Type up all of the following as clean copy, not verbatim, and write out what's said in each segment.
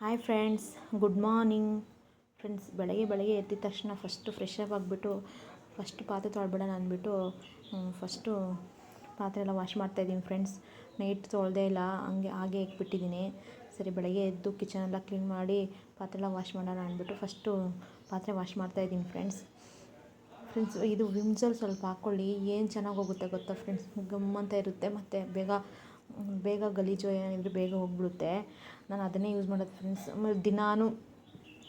Hi friends, good morning friends. ಬೆಳಗ್ಗೆ ಎದ್ದಿದ ತಕ್ಷಣ first fresh up ಆಗಿಬಿಟ್ಟು ಫಸ್ಟ್ ಪಾತ್ರೆ ತೊಳ್ಬಿಡೋಣ ಅಂದ್ಬಿಟ್ಟು ಫಸ್ಟು ಪಾತ್ರೆ ಎಲ್ಲ ವಾಶ್ ಮಾಡ್ತಾಯಿದ್ದೀನಿ ಫ್ರೆಂಡ್ಸ್. ನೈಟ್ ತೊಳೆದೇ ಇಲ್ಲ, ಹಾಗೆ ಇಟ್ಬಿಟ್ಟಿದ್ದೀನಿ. ಸರಿ, ಬೆಳಗ್ಗೆ ಎದ್ದು ಕಿಚನೆಲ್ಲ ಕ್ಲೀನ್ ಮಾಡಿ ಪಾತ್ರೆ ಎಲ್ಲ ವಾಶ್ ಮಾಡೋಣ ಅಂದ್ಬಿಟ್ಟು ಫಸ್ಟು ಪಾತ್ರೆ ವಾಶ್ ಮಾಡ್ತಾಯಿದ್ದೀನಿ ಫ್ರೆಂಡ್ಸ್. ಇದು ವಿಮ್ಸಲ್ಲಿ ಸ್ವಲ್ಪ ಹಾಕ್ಕೊಳ್ಳಿ, ಏನು ಚೆನ್ನಾಗಿ ಹೋಗುತ್ತೆ ಗೊತ್ತಾ ಫ್ರೆಂಡ್ಸ್. ಗಮ್ಮಂತ ಇರುತ್ತೆ ಮತ್ತು ಬೇಗ ಗಲೀಜು ಏನಿದ್ರೆ ಬೇಗ ಹೋಗ್ಬಿಡುತ್ತೆ. ನಾನು ಅದನ್ನೇ ಯೂಸ್ ಮಾಡೋದು ಫ್ರೆಂಡ್ಸ್. ಆಮೇಲೆ ದಿನಾನು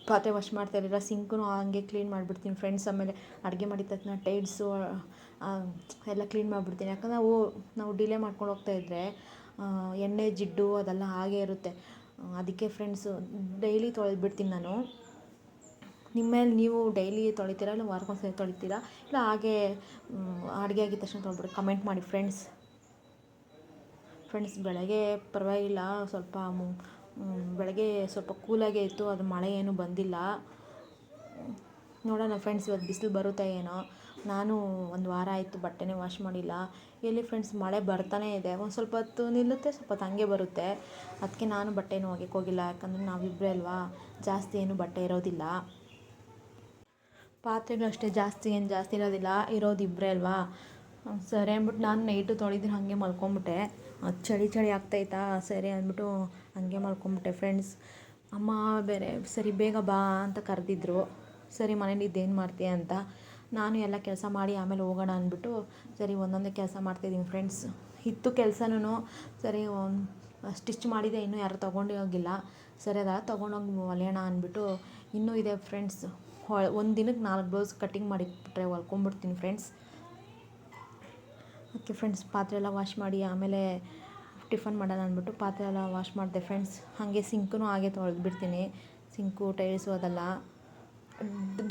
ಪಾತ್ರೆ ವಾಶ್ ಮಾಡ್ತಾ ಇರಲಿಲ್ಲ, ಸಿಂಕು ಹಂಗೆ ಕ್ಲೀನ್ ಮಾಡಿಬಿಡ್ತೀನಿ ಫ್ರೆಂಡ್ಸ್. ಆಮೇಲೆ ಅಡುಗೆ ಮಾಡಿದ ತಕ್ಷಣ ಟೈಲ್ಸು ಎಲ್ಲ ಕ್ಲೀನ್ ಮಾಡಿಬಿಡ್ತೀನಿ. ಯಾಕಂದರೆ ನಾವು ಡಿಲೇ ಮಾಡ್ಕೊಂಡು ಹೋಗ್ತಾಯಿದ್ರೆ ಎಣ್ಣೆ ಜಿಡ್ಡು ಅದೆಲ್ಲ ಹಾಗೇ ಇರುತ್ತೆ. ಅದಕ್ಕೆ ಫ್ರೆಂಡ್ಸು ಡೈಲಿ ತೊಳೆದ್ಬಿಡ್ತೀನಿ ನಾನು. ನಿಮ್ಮ ಮೇಲೆ ನೀವು ಡೈಲಿ ತೊಳಿತೀರಾ ಇಲ್ಲ ವಾರಕ್ಕೊಂದ್ಸರಿ ತೊಳಿತೀರಾ, ಇಲ್ಲ ಹಾಗೆ ಅಡುಗೆ ಆಗಿದ ತಕ್ಷಣ ತೊಳ್ಬಿಡಿ, ಕಮೆಂಟ್ ಮಾಡಿ ಫ್ರೆಂಡ್ಸ್. ಬೆಳಗ್ಗೆ ಪರವಾಗಿಲ್ಲ, ಬೆಳಗ್ಗೆ ಸ್ವಲ್ಪ ಕೂಲಾಗೇ ಇತ್ತು, ಅದು ಮಳೆ ಏನೂ ಬಂದಿಲ್ಲ. ನೋಡೋಣ ಫ್ರೆಂಡ್ಸ್, ಇವತ್ತು ಬಿಸಿಲು ಬರುತ್ತಾ ಏನೋ. ನಾನು ಒಂದು ವಾರ ಆಯಿತು ಬಟ್ಟೆನೇ ವಾಶ್ ಮಾಡಿಲ್ಲ. ಎಲ್ಲಿ ಫ್ರೆಂಡ್ಸ್, ಮಳೆ ಬರ್ತಾನೇ ಇದೆ, ಒಂದು ಸ್ವಲ್ಪ ಹೊತ್ತು ನಿಲ್ಲುತ್ತೆ, ಸ್ವಲ್ಪ ಹೊತ್ತು ಹಂಗೆ ಬರುತ್ತೆ. ಅದಕ್ಕೆ ನಾನು ಬಟ್ಟೆನೂ ಒಗೆಯೋಕ್ಕೆ ಹೋಗಿಲ್ಲ, ಯಾಕಂದರೆ ನಾವಿಬ್ಬರೇ ಅಲ್ವಾ, ಜಾಸ್ತಿ ಏನು ಬಟ್ಟೆ ಇರೋದಿಲ್ಲ. ಪಾತ್ರೆಗಳು ಅಷ್ಟೇ ಜಾಸ್ತಿ ಇರೋದಿಲ್ಲ, ಇರೋದು ಇಬ್ಬರೇ ಅಲ್ವಾ. ಸರಿ ಅಂದ್ಬಿಟ್ಟು ನಾನು ನೈಟು ತೊಳೆದಿದ್ದು ಹಾಗೆ ಮಲ್ಕೊಂಬಿಟ್ಟೆ. ಚಳಿ ಆಗ್ತಾಯಿತ್ತಾ, ಸರಿ ಅಂದ್ಬಿಟ್ಟು ಹಾಗೆ ಮಲ್ಕೊಂಬಿಟ್ಟೆ ಫ್ರೆಂಡ್ಸ್. ಅಮ್ಮ ಬೇರೆ ಸರಿ ಬೇಗ ಬಾ ಅಂತ ಕರೆದಿದ್ರು. ಸರಿ, ಮನೇಲಿ ಇದ್ದೇನು ಮಾಡ್ತೀಯ ಅಂತ ನಾನು ಎಲ್ಲ ಕೆಲಸ ಮಾಡಿ ಆಮೇಲೆ ಹೋಗೋಣ ಅಂದ್ಬಿಟ್ಟು ಸರಿ ಒಂದೊಂದೇ ಕೆಲಸ ಮಾಡ್ತಾಯಿದ್ದೀನಿ ಫ್ರೆಂಡ್ಸ್. ಇತ್ತು ಕೆಲಸನೂ. ಸರಿ, ಸ್ಟಿಚ್ ಮಾಡಿದೆ, ಇನ್ನೂ ಯಾರು ತೊಗೊಂಡು ಹೋಗಿಲ್ಲ. ಸರಿ, ಅದೆಲ್ಲ ತೊಗೊಂಡೋಗಿ ಹೊಲಿಯೋಣ ಅಂದ್ಬಿಟ್ಟು ಇನ್ನೂ ಇದೆ ಫ್ರೆಂಡ್ಸ್. ಒಂದು ದಿನಕ್ಕೆ 4 ಬ್ಲೌಸ್ ಕಟ್ಟಿಂಗ್ ಮಾಡಿಬಿಟ್ರೆ ಹೊಲ್ಕೊಂಬಿಡ್ತೀನಿ ಫ್ರೆಂಡ್ಸ್. ಓಕೆ ಫ್ರೆಂಡ್ಸ್, ಪಾತ್ರೆ ಎಲ್ಲ ವಾಶ್ ಮಾಡಿ ಆಮೇಲೆ ಟಿಫನ್ ಮಾಡೋಣ ಅಂದ್ಬಿಟ್ಟು ಪಾತ್ರೆ ಎಲ್ಲ ವಾಶ್ ಮಾಡಿದೆ ಫ್ರೆಂಡ್ಸ್. ಹಾಗೆ ಸಿಂಕೂ ಹಾಗೆ ತೊಳೆದ್ಬಿಡ್ತೀನಿ. ಸಿಂಕು ಟೈಲ್ಸು ಅದೆಲ್ಲ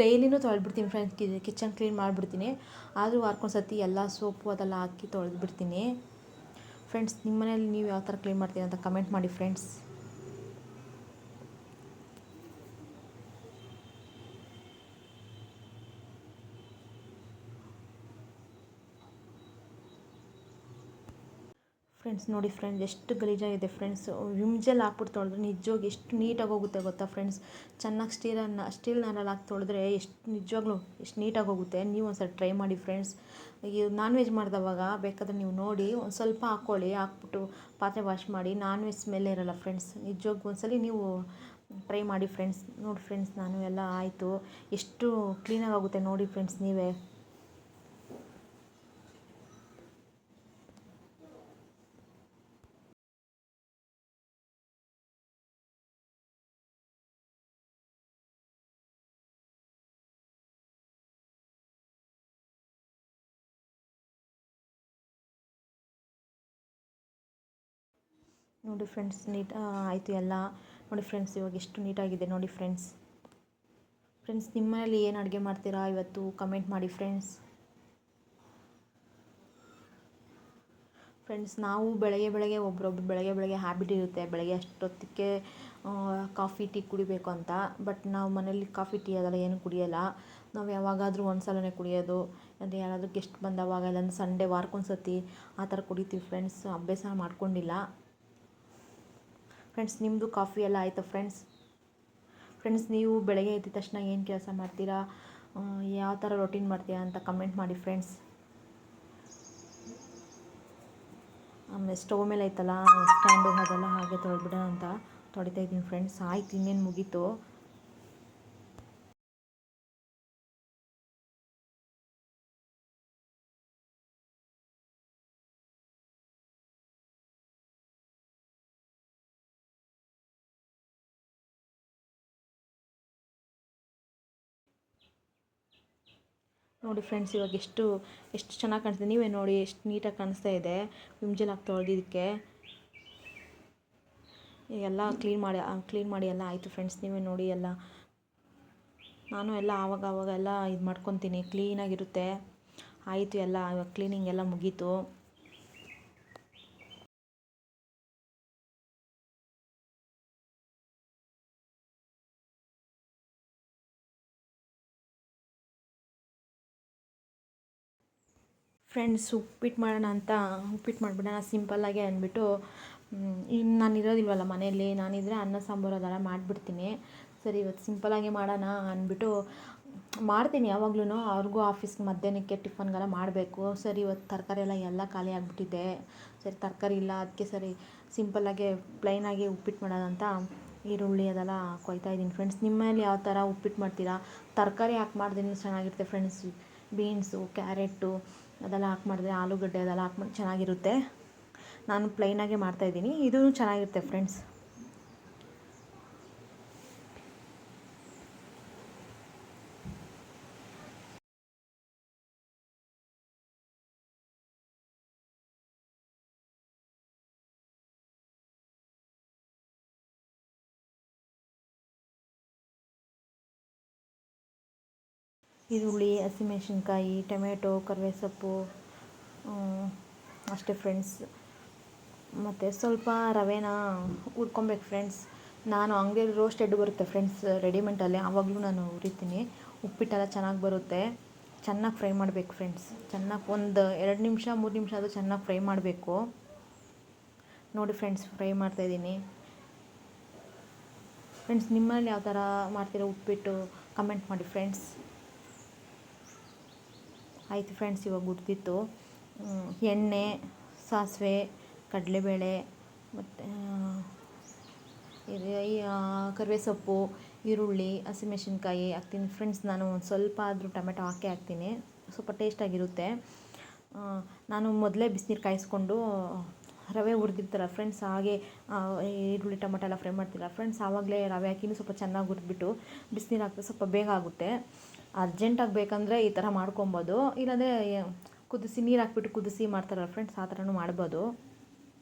ಡೈಲಿನೂ ತೊಳೆದ್ಬಿಡ್ತೀನಿ ಫ್ರೆಂಡ್ಸ್. ಕಿಚನ್ ಕ್ಲೀನ್ ಮಾಡಿಬಿಡ್ತೀನಿ, ಆದರೂ ವಾರಕ್ಕೊಂದ್ಸತಿ ಎಲ್ಲ ಸೋಪು ಅದೆಲ್ಲ ಹಾಕಿ ತೊಳೆದ್ಬಿಡ್ತೀನಿ ಫ್ರೆಂಡ್ಸ್. ನಿಮ್ಮ ಮನೇಲಿ ನೀವು ಯಾವ ಥರ ಕ್ಲೀನ್ ಮಾಡ್ತೀರಿ ಅಂತ ಕಮೆಂಟ್ ಮಾಡಿ ಫ್ರೆಂಡ್ಸ್. ನೋಡಿ ಫ್ರೆಂಡ್ಸ್, ಎಷ್ಟು ಗಲೀಜಾಗಿದೆ ಫ್ರೆಂಡ್ಸ್. ವಿಮ್ ಜೆಲ್ ಹಾಕ್ಬಿಟ್ಟು ತೊಳೆದ್ರೆ ನಿಜವಾಗಿ ಎಷ್ಟು ನೀಟಾಗಿ ಹೋಗುತ್ತೆ ಗೊತ್ತಾ ಫ್ರೆಂಡ್ಸ್. ಚೆನ್ನಾಗಿ ಸ್ಟೀಲ್ ನಾರಲ್ಲಿ ಹಾಕಿ ತೊಳೆದ್ರೆ ಎಷ್ಟು ನೀಟಾಗಿ ಹೋಗುತ್ತೆ. ನೀವು ಒಂದು ಸಲ ಟ್ರೈ ಮಾಡಿ ಫ್ರೆಂಡ್ಸ್. ಈಗ ನಾನ್ ವೆಜ್ ಮಾಡಿದವಾಗ ಬೇಕಾದರೆ ನೀವು ನೋಡಿ ಒಂದು ಸ್ವಲ್ಪ ಹಾಕ್ಬಿಟ್ಟು ಪಾತ್ರೆ ವಾಶ್ ಮಾಡಿ, ನಾನ್ ವೆಜ್ ಸ್ಮೆಲ್ ಇರೋಲ್ಲ ಫ್ರೆಂಡ್ಸ್. ನಿಜವಾಗಿ ಒಂದ್ಸಲಿ ನೀವು ಟ್ರೈ ಮಾಡಿ ಫ್ರೆಂಡ್ಸ್. ನೋಡಿ ಫ್ರೆಂಡ್ಸ್, ನಾನು ಎಲ್ಲ ಆಯಿತು, ಎಷ್ಟು ಕ್ಲೀನಾಗಿ ಆಗುತ್ತೆ ನೋಡಿ ಫ್ರೆಂಡ್ಸ್ ನೀವೇ. ನೋಡಿ ಫ್ರೆಂಡ್ಸ್, ಆಯಿತು ಎಲ್ಲ. ನೋಡಿ ಫ್ರೆಂಡ್ಸ್, ಇವಾಗ ಎಷ್ಟು ನೀಟಾಗಿದೆ ನೋಡಿ ಫ್ರೆಂಡ್ಸ್. ನಿಮ್ಮ ಮನೇಲಿ ಏನು ಅಡುಗೆ ಮಾಡ್ತೀರಾ ಇವತ್ತು ಕಮೆಂಟ್ ಮಾಡಿ ಫ್ರೆಂಡ್ಸ್. ನಾವು ಬೆಳಗ್ಗೆ ಒಬ್ರೊಬ್ರು ಬೆಳಗ್ಗೆ ಹ್ಯಾಬಿಟ್ ಇರುತ್ತೆ, ಬೆಳಗ್ಗೆ ಅಷ್ಟೊತ್ತಿಗೆ ಕಾಫಿ ಟೀ ಕುಡಿಬೇಕು ಅಂತ. ಬಟ್ ನಾವು ಮನೇಲಿ ಕಾಫಿ ಟೀ ಅದೆಲ್ಲ ಏನು ಕುಡಿಯೋಲ್ಲ. ನಾವು ಯಾವಾಗಾದರೂ ಒಂದು ಸಲನೇ ಕುಡಿಯೋದು, ಅಂದರೆ ಯಾರಾದರೂ ಗೆಸ್ಟ್ ಬಂದವಾಗ, ಇಲ್ಲಾಂದ್ರೆ ಸಂಡೇ ವಾರಕ್ಕೊಂದ್ಸತಿ ಆ ಥರ ಕುಡಿತೀವಿ ಫ್ರೆಂಡ್ಸ್. ಅಭ್ಯಾಸ ಮಾಡ್ಕೊಂಡಿಲ್ಲ ಫ್ರೆಂಡ್ಸ್. ನಿಮ್ಮದು ಕಾಫಿ ಎಲ್ಲ ಆಯಿತಾ ಫ್ರೆಂಡ್ಸ್? ನೀವು ಬೆಳಗ್ಗೆ ಎದ್ದ ತಕ್ಷಣ ಏನು ಕೆಲಸ ಮಾಡ್ತೀರಾ, ಯಾವ ಥರ ರೊಟೀನ್ ಮಾಡ್ತೀರಾ ಅಂತ ಕಮೆಂಟ್ ಮಾಡಿ ಫ್ರೆಂಡ್ಸ್. ಆಮೇಲೆ ಸ್ಟವ್ ಮೇಲೆ ಐತಲ್ಲ ಸ್ಟ್ಯಾಂಡು, ಅದೆಲ್ಲ ಹಾಗೆ ತೊಳೆದ್ಬಿಡೋಣ ಅಂತ ತೊಳಿತಾ ಇದ್ದೀನಿ ಫ್ರೆಂಡ್ಸ್. ಆಯ್ತು, ಇನ್ನೇನು ಮುಗೀತು. ನೋಡಿ ಫ್ರೆಂಡ್ಸ್, ಇವಾಗ ಎಷ್ಟು ಚೆನ್ನಾಗಿ ಕಾಣಿಸ್ತಿದೆ. ನೀವೇ ನೋಡಿ ಎಷ್ಟು ನೀಟಾಗಿ ಕಾಣಿಸ್ತಾ ಇದೆ ವಿಮ್ ಜೆಲ್ ಹಾಕಿ ತೊಳೆದಿದ್ದಕ್ಕೆ. ಎಲ್ಲ ಕ್ಲೀನ್ ಮಾಡಿ ಎಲ್ಲ ಆಯಿತು ಫ್ರೆಂಡ್ಸ್. ನೀವೇ ನೋಡಿ ಎಲ್ಲ. ನಾನು ಎಲ್ಲ ಆವಾಗ ಎಲ್ಲ ಇದು ಮಾಡ್ಕೊತೀನಿ, ಕ್ಲೀನಾಗಿರುತ್ತೆ. ಆಯಿತು ಎಲ್ಲ, ಇವಾಗ ಕ್ಲೀನಿಂಗ್ ಎಲ್ಲ ಮುಗೀತು. ಫ್ರೆಂಡ್ಸ್, ಉಪ್ಪಿಟ್ಟು ಮಾಡೋಣ ಅಂತ ಉಪ್ಪಿಟ್ಟು ಮಾಡಿಬಿಡೋಣ ಸಿಂಪಲ್ಲಾಗೆ ಅಂದ್ಬಿಟ್ಟು ಇನ್ನು ನಾನು ಇರೋದಿಲ್ವಲ್ಲ ಮನೆಯಲ್ಲಿ, ನಾನಿದ್ದರೆ ಅನ್ನ ಸಾಂಬಾರು ಅದೆಲ್ಲ ಮಾಡಿಬಿಡ್ತೀನಿ. ಸರಿ ಇವತ್ತು ಸಿಂಪಲಾಗಿ ಮಾಡೋಣ ಅಂದ್ಬಿಟ್ಟು ಮಾಡ್ತೀನಿ ಯಾವಾಗ್ಲೂ. ಅವ್ರಿಗೂ ಆಫೀಸ್ಗೆ ಮಧ್ಯಾಹ್ನಕ್ಕೆ ಟಿಫನ್ಗೆಲ್ಲ ಮಾಡಬೇಕು. ಸರಿ ಇವತ್ತು ತರಕಾರಿ ಎಲ್ಲ ಖಾಲಿ ಆಗಿಬಿಟ್ಟಿದೆ. ಸರಿ ತರಕಾರಿ ಇಲ್ಲ, ಅದಕ್ಕೆ ಸರಿ ಸಿಂಪಲ್ಲಾಗೆ ಪ್ಲೈನಾಗಿ ಉಪ್ಪಿಟ್ಟು ಮಾಡೋಣ ಅಂತ ಈರುಳ್ಳಿ ಅದೆಲ್ಲ ಕೊಯ್ತಾ ಇದ್ದೀನಿ ಫ್ರೆಂಡ್ಸ್. ನಿಮ್ಮಲ್ಲಿ ಯಾವ ಥರ ಉಪ್ಪಿಟ್ಟು ಮಾಡ್ತೀರಾ? ತರಕಾರಿ ಹಾಕಿ ಮಾಡಿದ್ರೆ ಚೆನ್ನಾಗಿರುತ್ತೆ ಫ್ರೆಂಡ್ಸ್. ಬೀನ್ಸು, ಕ್ಯಾರೆಟು ಅದೆಲ್ಲ ಹಾಕಿ ಮಾಡಿದ್ರೆ, ಆಲೂಗಡ್ಡೆ ಅದೆಲ್ಲ ಹಾಕಿ ಮಾಡಿ ಚೆನ್ನಾಗಿರುತ್ತೆ. ನಾನು ಪ್ಲೈನಾಗೆ ಮಾಡ್ತಾಯಿದ್ದೀನಿ, ಇದೂ ಚೆನ್ನಾಗಿರುತ್ತೆ ಫ್ರೆಂಡ್ಸ್. ಈರುಳ್ಳಿ, ಹಸಿಮೆಣ್ಸಿನ್ಕಾಯಿ, ಟೊಮೆಟೊ, ಕರಿಬೇವು ಸೊಪ್ಪು ಅಷ್ಟೇ ಫ್ರೆಂಡ್ಸ್. ಮತ್ತು ಸ್ವಲ್ಪ ರವೆನ ಹುರ್ಕೊಬೇಕು ಫ್ರೆಂಡ್ಸ್. ನಾನು ಅಂಗಡಿಯಲ್ಲಿ ರೋಸ್ಟೆಡ್ ಬರುತ್ತೆ ಫ್ರೆಂಡ್ಸ್ ರೆಡಿಮೇಡಲ್ಲಿ, ಆವಾಗಲೂ ನಾನು ಹುರಿತೀನಿ. ಉಪ್ಪಿಟ್ಟೆಲ್ಲ ಚೆನ್ನಾಗಿ ಬರುತ್ತೆ. ಚೆನ್ನಾಗಿ ಫ್ರೈ ಮಾಡಬೇಕು ಫ್ರೆಂಡ್ಸ್. ಚೆನ್ನಾಗಿ ಒಂದು 2 ನಿಮಿಷ 3 ನಿಮಿಷ ಅದು ಚೆನ್ನಾಗಿ ಫ್ರೈ ಮಾಡಬೇಕು. ನೋಡಿ ಫ್ರೆಂಡ್ಸ್, ಫ್ರೈ ಮಾಡ್ತಾಯಿದ್ದೀನಿ. ಫ್ರೆಂಡ್ಸ್, ನಿಮ್ಮಲ್ಲಿ ಯಾವ ಥರ ಮಾಡ್ತೀರಾ ಉಪ್ಪಿಟ್ಟು ಕಮೆಂಟ್ ಮಾಡಿ ಫ್ರೆಂಡ್ಸ್. ಆಯಿತು ಫ್ರೆಂಡ್ಸ್, ಇವಾಗ ಹುರಿದಿತ್ತು. ಎಣ್ಣೆ, ಸಾಸಿವೆ, ಕಡಲೆಬೇಳೆ ಮತ್ತು ಕರಿಬೇವು ಸೊಪ್ಪು, ಈರುಳ್ಳಿ, ಹಸಿಮೆಣ್ಸಿನ್ಕಾಯಿ ಹಾಕ್ತೀನಿ ಫ್ರೆಂಡ್ಸ್. ನಾನು ಒಂದು ಸ್ವಲ್ಪ ಆದರೂ ಟೊಮೆಟೊ ಹಾಕ್ತೀನಿ, ಸ್ವಲ್ಪ ಟೇಸ್ಟಾಗಿರುತ್ತೆ. ನಾನು ಮೊದಲೇ ಬಿಸಿನೀರು ಕಾಯಿಸ್ಕೊಂಡು ರವೆ ಹುರಿದಿರ್ತಾರ ಫ್ರೆಂಡ್ಸ್, ಹಾಗೆ ಈರುಳ್ಳಿ ಟೊಮೆಟೊ ಎಲ್ಲ ಫ್ರೈ ಮಾಡ್ತಿಲ್ಲ ಫ್ರೆಂಡ್ಸ್, ಆವಾಗಲೇ ರವೆ ಹಾಕಿನೂ ಸ್ವಲ್ಪ ಚೆನ್ನಾಗಿ ಹುರಿದ್ಬಿಟ್ಟು ಬಿಸಿನೀರು ಹಾಕಿದ್ರೆ ಸ್ವಲ್ಪ ಬೇಗ ಆಗುತ್ತೆ. ಅರ್ಜೆಂಟಾಗಿ ಬೇಕಂದರೆ ಈ ಥರ ಮಾಡ್ಕೊಬೋದು, ಇಲ್ಲಾಂದರೆ ಕುದಿಸಿ ನೀರು ಹಾಕ್ಬಿಟ್ಟು ಕುದಿಸಿ ಮಾಡ್ತಾರಲ್ಲ ಫ್ರೆಂಡ್ಸ್, ಆ ಥರನೂ ಮಾಡ್ಬೋದು.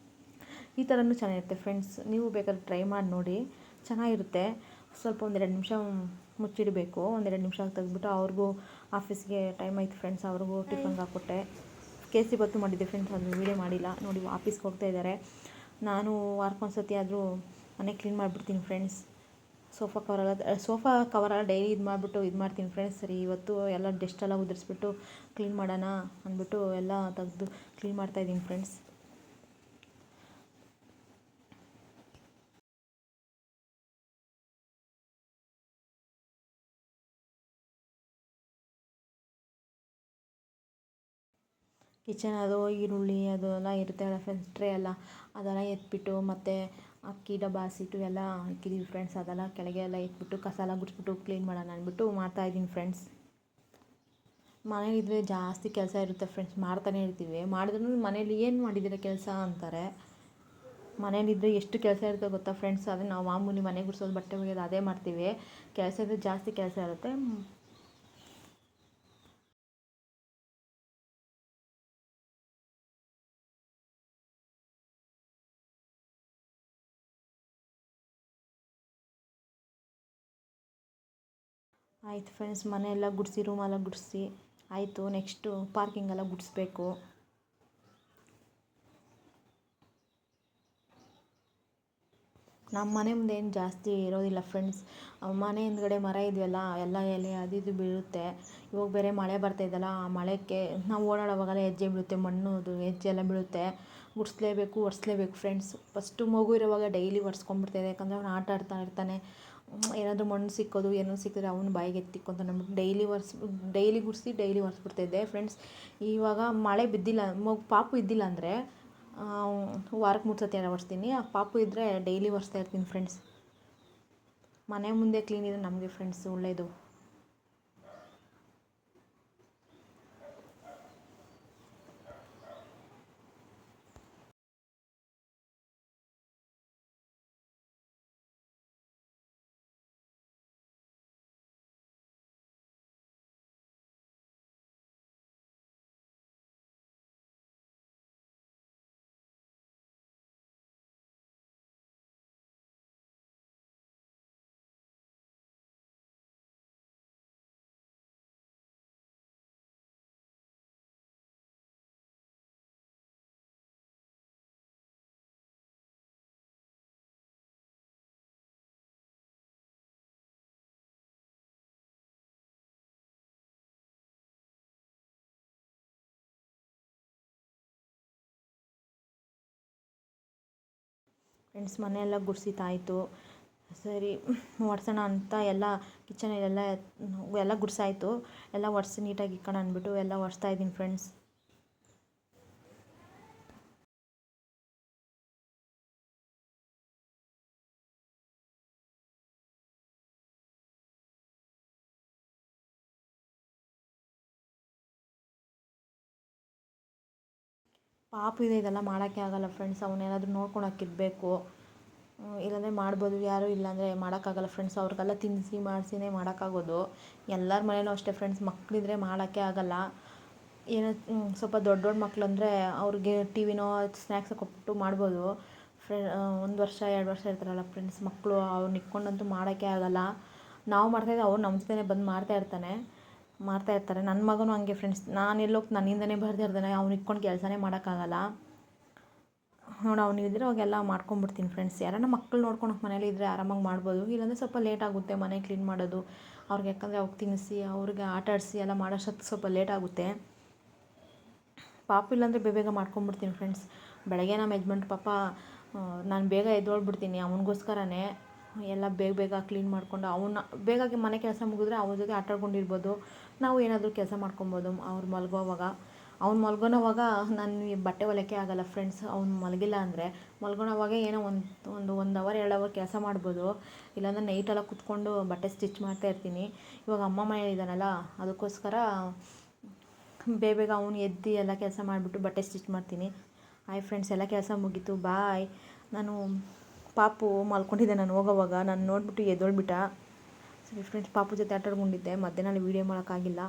ಈ ಥರನೂ ಚೆನ್ನಾಗಿರುತ್ತೆ ಫ್ರೆಂಡ್ಸ್. ನೀವು ಬೇಕಾದ್ರೆ ಟ್ರೈ ಮಾಡಿ ನೋಡಿ, ಚೆನ್ನಾಗಿರುತ್ತೆ. ಸ್ವಲ್ಪ 1-2 ನಿಮಿಷ ಮುಚ್ಚಿಡಬೇಕು. 1-2 ನಿಮಿಷ ತೆಗೆದ್ಬಿಟ್ಟು ಅವ್ರಿಗೂ ಆಫೀಸ್ಗೆ ಟೈಮ್ ಆಯಿತು ಫ್ರೆಂಡ್ಸ್, ಅವ್ರಿಗೂ ಟಿಫನ್ಗೆ ಹಾಕ್ಕೊಟ್ಟೆ. ಕೇಸರಿ ಬಾತು ಮಾಡಿದ್ದೆ ಫ್ರೆಂಡ್ಸ್, ಅದು ವೀಡಿಯೋ ಮಾಡಿಲ್ಲ ನೋಡಿ. ಆಫೀಸ್ಗೆ ಹೋಗ್ತಾ ಇದ್ದಾರೆ. ನಾನು ವಾರಕ್ಕೊಂದು ಸತಿ ಆದರೂ ಮನೆ ಕ್ಲೀನ್ ಮಾಡಿಬಿಡ್ತೀನಿ ಫ್ರೆಂಡ್ಸ್. ಸೋಫಾ ಕವರೆಲ್ಲ ಡೈಲಿ ಇದು ಮಾಡ್ತೀನಿ ಫ್ರೆಂಡ್ಸ್. ಸರಿ ಇವತ್ತು ಎಲ್ಲ ಡಸ್ಟೆಲ್ಲ ಉದುರಿಸ್ಬಿಟ್ಟು ಕ್ಲೀನ್ ಮಾಡೋಣ ಅಂದ್ಬಿಟ್ಟು ಎಲ್ಲ ತೆಗೆದು ಕ್ಲೀನ್ ಮಾಡ್ತಾಯಿದ್ದೀನಿ ಫ್ರೆಂಡ್ಸ್. ಕಿಚನ್ ಅದು ಈರುಳ್ಳಿ ಅದು ಎಲ್ಲ ಇರುತ್ತೆ ಫ್ರೆಂಡ್ಸ್, ಟ್ರೇ ಎಲ್ಲ ಅದೆಲ್ಲ ಎತ್ಬಿಟ್ಟು, ಮತ್ತು ಅಕ್ಕಿ ಡಬ್ಬ ಹಸಿಟ್ಟು ಎಲ್ಲ ಇಕ್ಕಿದ್ದೀವಿ ಫ್ರೆಂಡ್ಸ್. ಅದೆಲ್ಲ ಕೆಳಗೆ ಎಲ್ಲ ಎತ್ಬಿಟ್ಟು ಕಸ ಎಲ್ಲ ಗುಡಿಸ್ಬಿಟ್ಟು ಕ್ಲೀನ್ ಮಾಡೋಣ ಅಂದ್ಬಿಟ್ಟು ಮಾಡ್ತಾಯಿದ್ದೀನಿ ಫ್ರೆಂಡ್ಸ್. ಮನೇಲಿದ್ದರೆ ಜಾಸ್ತಿ ಕೆಲಸ ಇರುತ್ತೆ ಫ್ರೆಂಡ್ಸ್, ಮಾಡ್ತಾನೆ ಇರ್ತೀವಿ. ಮಾಡಿದ್ರೂ ಮನೇಲಿ ಏನು ಮಾಡಿದ್ದೀರ ಕೆಲಸ ಅಂತಾರೆ. ಮನೇಲಿದ್ದರೆ ಎಷ್ಟು ಕೆಲಸ ಇರುತ್ತೆ ಗೊತ್ತಾ ಫ್ರೆಂಡ್ಸ್. ಅದೇ ನಾವು ಮಾಮೂಲಿ ಮನೆ ಗುಡಿಸೋದು, ಬಟ್ಟೆ ಒಗೆಯೋದು ಅದೇ ಮಾಡ್ತೀವಿ. ಕೆಲಸ ಇದ್ದರೆ ಜಾಸ್ತಿ ಕೆಲಸ ಇರುತ್ತೆ. ಆಯಿತು ಫ್ರೆಂಡ್ಸ್, ಮನೆಯೆಲ್ಲ ಗುಡಿಸಿ, ರೂಮೆಲ್ಲ ಗುಡಿಸಿ ಆಯಿತು. ನೆಕ್ಸ್ಟು ಪಾರ್ಕಿಂಗೆಲ್ಲ ಗುಡಿಸ್ಬೇಕು. ನಮ್ಮ ಮನೆ ಮುಂದೆ ಏನು ಜಾಸ್ತಿ ಇರೋದಿಲ್ಲ ಫ್ರೆಂಡ್ಸ್. ಮನೆ ಹಿಂದ್ಗಡೆ ಮರ ಇದೆಯಲ್ಲ, ಎಲ್ಲ ಎಲೆ ಅದು ಇದು ಬೀಳುತ್ತೆ. ಇವಾಗ ಬೇರೆ ಮಳೆ ಬರ್ತಾಯಿದ್ದಲ್ಲ, ಆ ಮಳೆಗೆ ನಾವು ಓಡಾಡೋವಾಗೆಲ್ಲ ಹೆಜ್ಜೆ ಬೀಳುತ್ತೆ, ಮಣ್ಣುದು ಹೆಜ್ಜೆ ಎಲ್ಲ ಬೀಳುತ್ತೆ. ಒರೆಸ್ಲೇಬೇಕು ಫ್ರೆಂಡ್ಸ್. ಫಸ್ಟು ಮಗು ಇರೋವಾಗ ಡೈಲಿ ಒರೆಸ್ಕೊಂಡ್ಬಿಡ್ತಾಯಿದ್ದೆ, ಯಾಕಂದರೆ ಅವ್ನು ಆಟ ಆಡ್ತಾ ಇರ್ತಾನೆ. ಏನಾದರೂ ಮಣ್ಣು ಸಿಕ್ಕೋದು ಏನೋ ಸಿಕ್ಕಿದ್ರೆ ಅವನು ಬಾಯಿಗೆ ಎತ್ತಿಕ್ಕೊಂತಾನೆ ಅಂದ್ಬಿಟ್ಟು ಡೈಲಿ ಗುಡಿಸಿ ಡೈಲಿ ಒರೆಸ್ಬಿಡ್ತಾಯಿದ್ದೆ ಫ್ರೆಂಡ್ಸ್. ಇವಾಗ ಮಳೆ ಬಿದ್ದಿಲ್ಲ, ಪಾಪು ಇದ್ದಿಲ್ಲ ಅಂದರೆ ವಾರಕ್ಕೆ 3 ಸತಿ ಒರೆಸ್ತೀನಿ. ಆ ಪಾಪು ಇದ್ದರೆ ಡೈಲಿ ಒರೆಸ್ತಾ ಇರ್ತೀನಿ ಫ್ರೆಂಡ್ಸ್. ಮನೆ ಮುಂದೆ ಕ್ಲೀನ್ ಇದ್ದರೆ ನಮಗೆ ಫ್ರೆಂಡ್ಸ್ ಒಳ್ಳೆಯದು. ಫ್ರೆಂಡ್ಸ್ ಮನೆಯೆಲ್ಲ ಗುಡಿಸಿತಾಯಿತು. ಸರಿ ಒರೆಸೋಣ ಅಂತ ಎಲ್ಲ ಕಿಚನಲ್ಲೆಲ್ಲ ಗುಡಿಸಾಯಿತು. ಎಲ್ಲ ಒರೆಸಿ ನೀಟಾಗಿ ಇಕ್ಕೋಣ ಅಂದ್ಬಿಟ್ಟು ಎಲ್ಲ ಒರೆಸ್ತಾ ಇದ್ದೀನಿ ಫ್ರೆಂಡ್ಸ್. ಪಾಪು ಇದೆ, ಇದೆಲ್ಲ ಮಾಡೋಕ್ಕೆ ಆಗಲ್ಲ ಫ್ರೆಂಡ್ಸ್. ಅವನ್ನೇನಾದರೂ ನೋಡ್ಕೊಳಕ್ಕಿರಬೇಕು, ಇಲ್ಲಾಂದರೆ ಮಾಡ್ಬೋದು. ಯಾರೂ ಇಲ್ಲಾಂದರೆ ಮಾಡೋಕ್ಕಾಗಲ್ಲ ಫ್ರೆಂಡ್ಸ್. ಅವ್ರಿಗೆಲ್ಲ ತಿನ್ನಿಸಿ ಮಾಡಿಸಿನೇ ಮಾಡೋಕ್ಕಾಗೋದು. ಎಲ್ಲರ ಮನೇಲೂ ಅಷ್ಟೇ ಫ್ರೆಂಡ್ಸ್, ಮಕ್ಕಳಿದ್ರೆ ಮಾಡೋಕ್ಕೆ ಆಗಲ್ಲ. ಏನೋ ಸ್ವಲ್ಪ ದೊಡ್ಡ ಮಕ್ಕಳು ಅಂದರೆ ಅವ್ರಿಗೆ ಟಿ ವಿನೋ ಸ್ನ್ಯಾಕ್ಸೋ ಕೊಟ್ಟು ಮಾಡ್ಬೋದು. 1 ವರ್ಷ 2 ವರ್ಷ ಇರ್ತಾರಲ್ಲ ಫ್ರೆಂಡ್ಸ್ ಮಕ್ಕಳು, ಅವ್ರನ್ನ ಇಟ್ಕೊಂಡಂತೂ ಮಾಡೋಕ್ಕೆ ಆಗಲ್ಲ. ನಾವು ಮಾಡ್ತಾಯಿದ್ದೆ, ಅವ್ರು ನಮ್ಮ ಜೊತೆನೇ ಬಂದು ಮಾಡ್ತಾಯಿರ್ತಾರೆ. ನನ್ನ ಮಗನೂ ಹಂಗೆ ಫ್ರೆಂಡ್ಸ್. ನಾನು ಎಲ್ಲೋಗಿ ನನ್ನಿಂದನೇ ಬರ್ದಿರ್ತಾನೆ, ಅವ್ನು ಇಟ್ಕೊಂಡು ಕೆಲಸನೇ ಮಾಡೋಕ್ಕಾಗಲ್ಲ ನೋಡಿ. ಅವ್ನು ಇದ್ದರೆ ಅವಾಗೆಲ್ಲ ಮಾಡ್ಕೊಂಬಿಡ್ತೀನಿ ಫ್ರೆಂಡ್ಸ್. ಯಾರನ್ನ ಮಕ್ಕಳು ನೋಡ್ಕೊಳಕ್ಕೆ ಮನೇಲಿ ಇದ್ದರೆ ಆರಾಮಾಗಿ ಮಾಡ್ಬೋದು. ಇಲ್ಲಾಂದರೆ ಸ್ವಲ್ಪ ಲೇಟ್ ಆಗುತ್ತೆ ಮನೆ ಕ್ಲೀನ್ ಮಾಡೋದು ಅವ್ರಿಗೆ. ಯಾಕಂದರೆ ಅವ್ರಿಗೆ ತಿನ್ನಿಸಿ ಅವ್ರಿಗೆ ಆಟ ಆಡಿಸಿ ಎಲ್ಲ ಮಾಡೋಷ್ಟೊತ್ತಿಗೆ ಸ್ವಲ್ಪ ಲೇಟ್ ಆಗುತ್ತೆ. ಪಾಪು ಇಲ್ಲಾಂದರೆ ಬೇಗ ಮಾಡ್ಕೊಂಬಿಡ್ತೀನಿ ಫ್ರೆಂಡ್ಸ್. ಬೆಳಗ್ಗೆ ನಮ್ಮ ಯಜಮಾನ್ರು ಪಾಪ ನಾನು ಬೇಗ ಎದ್ದೋಳ್ಬಿಡ್ತೀನಿ ಅವನಿಗೋಸ್ಕರನೇ. ಎಲ್ಲ ಬೇಗ ಕ್ಲೀನ್ ಮಾಡಿಕೊಂಡು ಅವನ್ನ ಬೇಗ ಮನೆ ಕೆಲಸ ಮುಗಿದ್ರೆ ಅವ್ರ ಜೊತೆ ಆಟ ಆಡ್ಕೊಂಡಿರ್ಬೋದು. ನಾವು ಏನಾದರೂ ಕೆಲಸ ಮಾಡ್ಕೊಬೋದು ಅವ್ರು ಮಲಗೋವಾಗ. ಅವ್ನು ಮಲ್ಗೊಳೋವಾಗ ನಾನು ಬಟ್ಟೆ ಹೊಲಿಯೋಕ್ಕೆ ಆಗಲ್ಲ ಫ್ರೆಂಡ್ಸ್. ಅವ್ನು ಮಲಗಿಲ್ಲ ಅಂದರೆ ಮಲ್ಗೊಳೋವಾಗ ಏನೋ ಒಂದು 1 ಅವರ್ 2 ಅವರ್ ಕೆಲಸ ಮಾಡ್ಬೋದು. ಇಲ್ಲಾಂದರೆ ನೈಟೆಲ್ಲ ಕುತ್ಕೊಂಡು ಬಟ್ಟೆ ಸ್ಟಿಚ್ ಮಾಡ್ತಾಯಿರ್ತೀನಿ. ಇವಾಗ ಅಮ್ಮ ಮನೇಲಿದ್ದಾನಲ್ಲ, ಅದಕ್ಕೋಸ್ಕರ ಬೇಗ ಅವನು ಎದ್ದು ಎಲ್ಲ ಕೆಲಸ ಮಾಡಿಬಿಟ್ಟು ಬಟ್ಟೆ ಸ್ಟಿಚ್ ಮಾಡ್ತೀನಿ. ಹಾಯ್ ಫ್ರೆಂಡ್ಸ್, ಎಲ್ಲ ಕೆಲಸ ಮುಗೀತು, ಬಾಯ್. ನಾನು ಪಾಪು ಮಲ್ಕೊಂಡಿದ್ದೆ, ನಾನು ಹೋಗೋವಾಗ ನಾನು ನೋಡಿಬಿಟ್ಟು ಎದ್ದೋಳ್ಬಿಟ್ಟ. ಸರಿ ಫ್ರೆಂಡ್ಸ್, ಪಾಪು ಜೊತೆ ಆಟ ಆಡ್ಕೊಂಡಿದ್ದೆ. ಮಧ್ಯಾಹ್ನ ವೀಡಿಯೋ ಮಾಡೋಕ್ಕಾಗಿಲ್ಲ.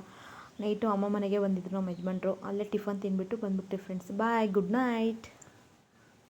ನೈಟು ಅಮ್ಮ ಮನೆಗೆ ಬಂದಿದ್ದರು ನಮ್ಮ ಯಜಮಾನ್ರು. ಅಲ್ಲೇ ಟಿಫನ್ ತಿಂದುಬಿಟ್ಟು ಬಂದುಬಿಟ್ಟೆ ಫ್ರೆಂಡ್ಸ್. ಬಾಯ್, ಗುಡ್ ನೈಟ್.